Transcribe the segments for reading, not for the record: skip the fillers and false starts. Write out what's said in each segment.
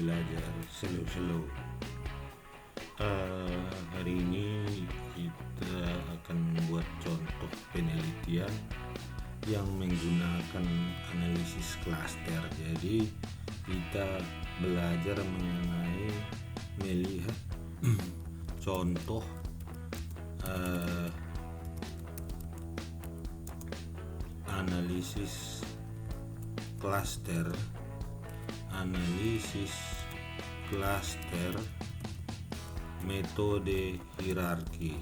belajar slow-slow. Hari ini kita akan membuat contoh penelitian yang menggunakan analisis klaster. Jadi kita belajar mengenai melihat contoh analisis klaster, metode hierarki.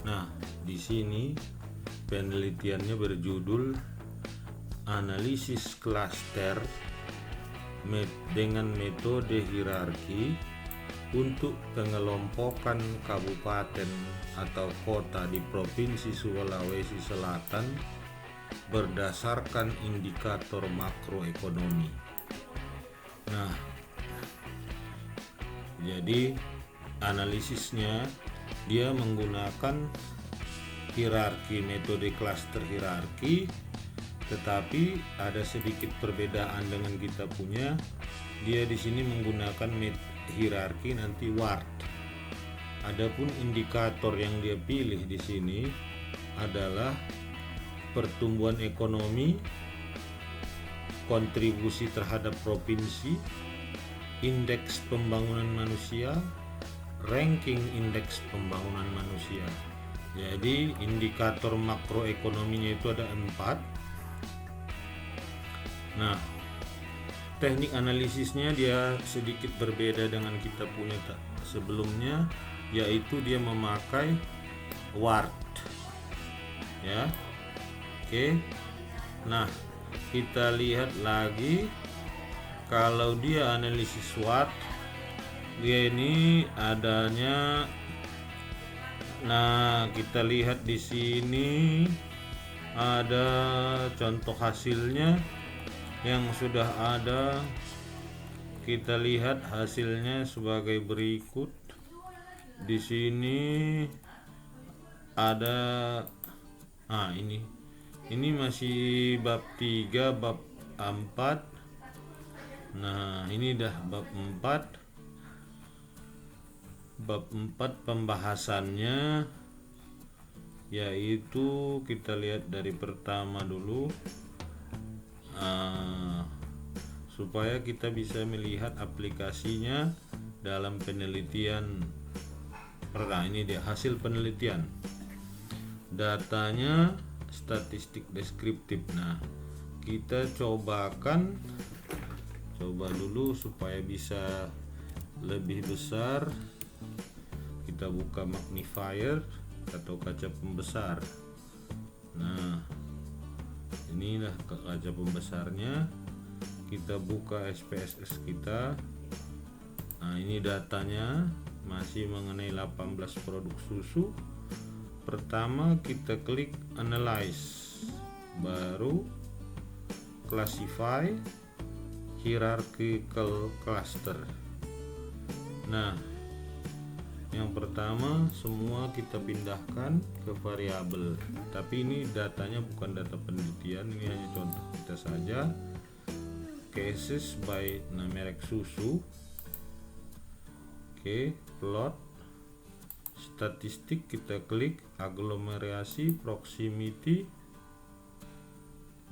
Nah, di sini penelitiannya berjudul analisis klaster dengan metode hierarki untuk pengelompokan kabupaten atau kota di Provinsi Sulawesi Selatan berdasarkan indikator makroekonomi. Nah, jadi analisisnya dia menggunakan hierarki, metode klaster hierarki, tetapi ada sedikit perbedaan dengan kita punya. Dia di sini menggunakan hierarki nanti WART. Adapun indikator yang dia pilih di sini adalah pertumbuhan ekonomi, kontribusi terhadap provinsi, indeks pembangunan manusia, ranking indeks pembangunan manusia. Jadi indikator makroekonominya itu ada 4. Nah, teknik analisisnya dia sedikit berbeda dengan kita punya sebelumnya, yaitu dia memakai WART. Ya. Oke. Nah, kita lihat lagi kalau dia analisis WART, dia ini adanya. Nah, kita lihat di sini ada contoh hasilnya yang sudah ada. Kita lihat hasilnya sebagai berikut. Di sini ada ini masih bab 3, bab 4. Nah, ini dah bab 4. Bab 4 pembahasannya yaitu kita lihat dari pertama dulu, supaya kita bisa melihat aplikasinya dalam penelitian. Ini dia hasil penelitian. Datanya statistik deskriptif. Nah, kita coba dulu supaya bisa lebih besar. Kita buka magnifier atau kaca pembesar. Nah, inilah kaca pembesarnya. Kita buka SPSS kita. Nah, ini datanya masih mengenai 18 produk susu. Pertama kita klik analyze, baru classify, hierarchical cluster. Nah, yang pertama semua kita pindahkan ke variabel, tapi ini datanya bukan data penelitian, ini hanya contoh kita saja. Cases by merek susu. Oke, plot, statistik kita klik, aglomerasi, proximity.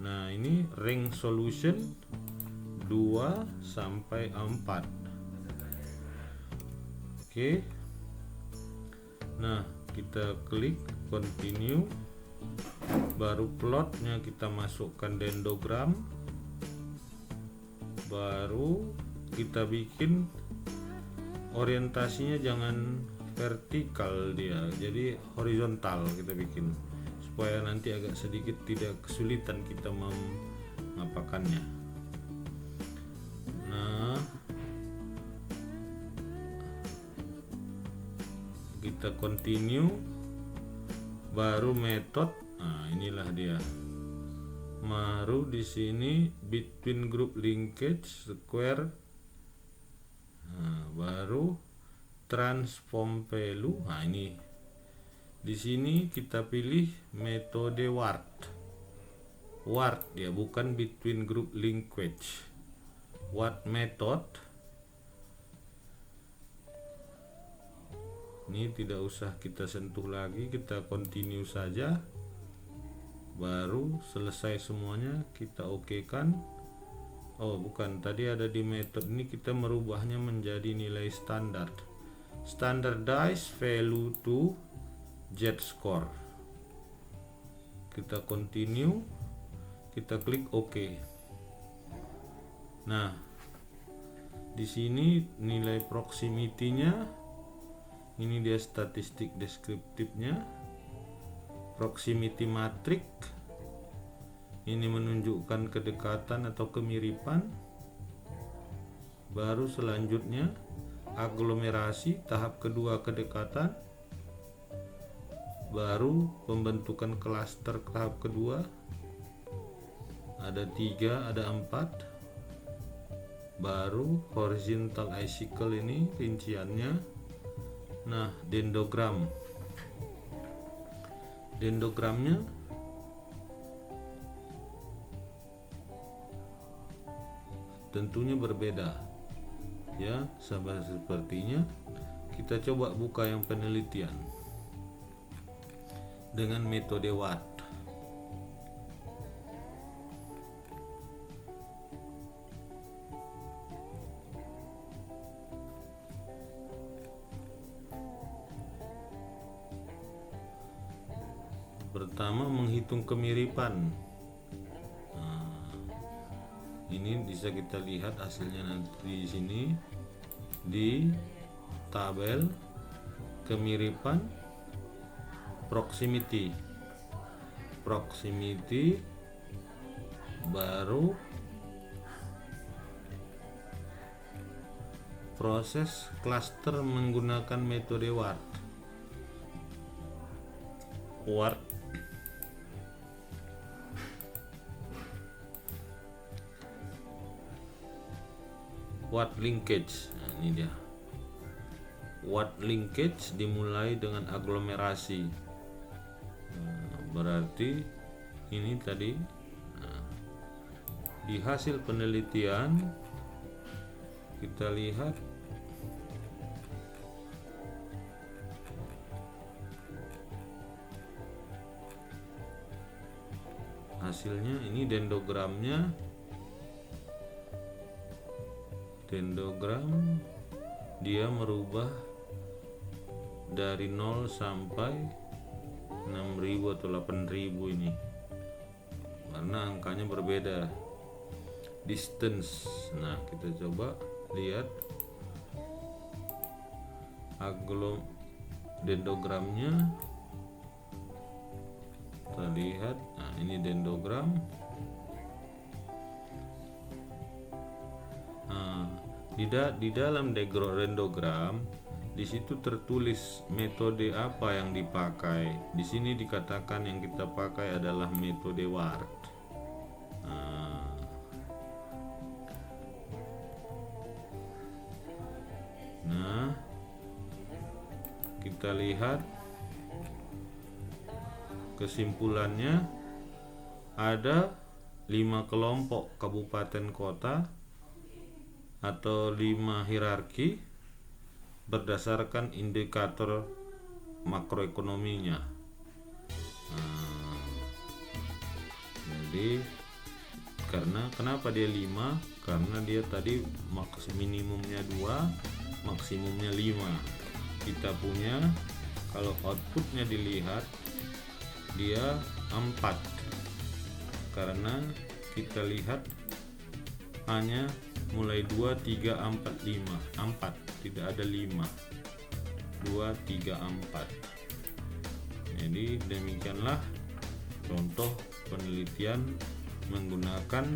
Nah, ini rank solution 2 sampai 4. Oke. Nah, kita klik continue, baru plotnya kita masukkan dendrogram, baru kita bikin orientasinya jangan vertikal, dia jadi horizontal kita bikin supaya nanti agak sedikit tidak kesulitan kita mengapakannya. Nah, kita continue, baru method. Nah, inilah dia. Baru di sini between group linkage square. Nah, baru transform value. Nah, ini di sini kita pilih metode WART. What ya, bukan between group linkage. What method ini tidak usah kita sentuh lagi, kita continue saja. Baru selesai semuanya kita oke kan. Oh bukan, tadi ada di method ini kita merubahnya menjadi nilai standar. Standardized value to z-score. Kita continue, kita klik OK. Nah, di sini nilai proximity-nya, ini dia statistik deskriptifnya, proximity matrix. Ini menunjukkan kedekatan atau kemiripan. Baru selanjutnya aglomerasi, tahap kedua kedekatan. Baru pembentukan klaster tahap kedua. Ada 3, ada 4. Baru horizontal icicle ini rinciannya. Nah, dendrogramnya tentunya berbeda ya, sama sepertinya. Kita coba buka yang penelitian dengan metode Watt. Pertama, menghitung kemiripan. Nah, ini bisa kita lihat hasilnya nanti di sini di tabel kemiripan proximity. Baru proses cluster menggunakan metode Watt. Watt linkage. Nah, ini dia. Watt linkage dimulai dengan aglomerasi. Nah, berarti ini tadi di hasil penelitian kita lihat hasilnya. Ini dendrogram dia merubah dari 0 sampai 6.000 atau 8.000 ini karena angkanya berbeda. Distance, nah kita coba lihat dendrogramnya. Kita lihat, nah ini dendrogram. Di dalam dendrogram di situ tertulis metode apa yang dipakai. Di sini dikatakan yang kita pakai adalah metode Watt. Nah, kita lihat kesimpulannya ada 5 kelompok kabupaten kota atau 5 hierarki berdasarkan indikator makroekonominya. Jadi kenapa dia 5? Karena dia tadi minimumnya 2, maksimumnya 5. Kita punya, kalau outputnya dilihat dia 4, karena kita lihat hanya mulai 2, 3, 4, 5. 4, tidak ada 5. 2, 3, 4. Jadi demikianlah contoh penelitian menggunakan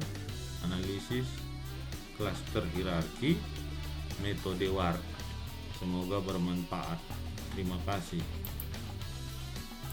analisis klaster hierarki metode Watt. Semoga bermanfaat. Terima kasih.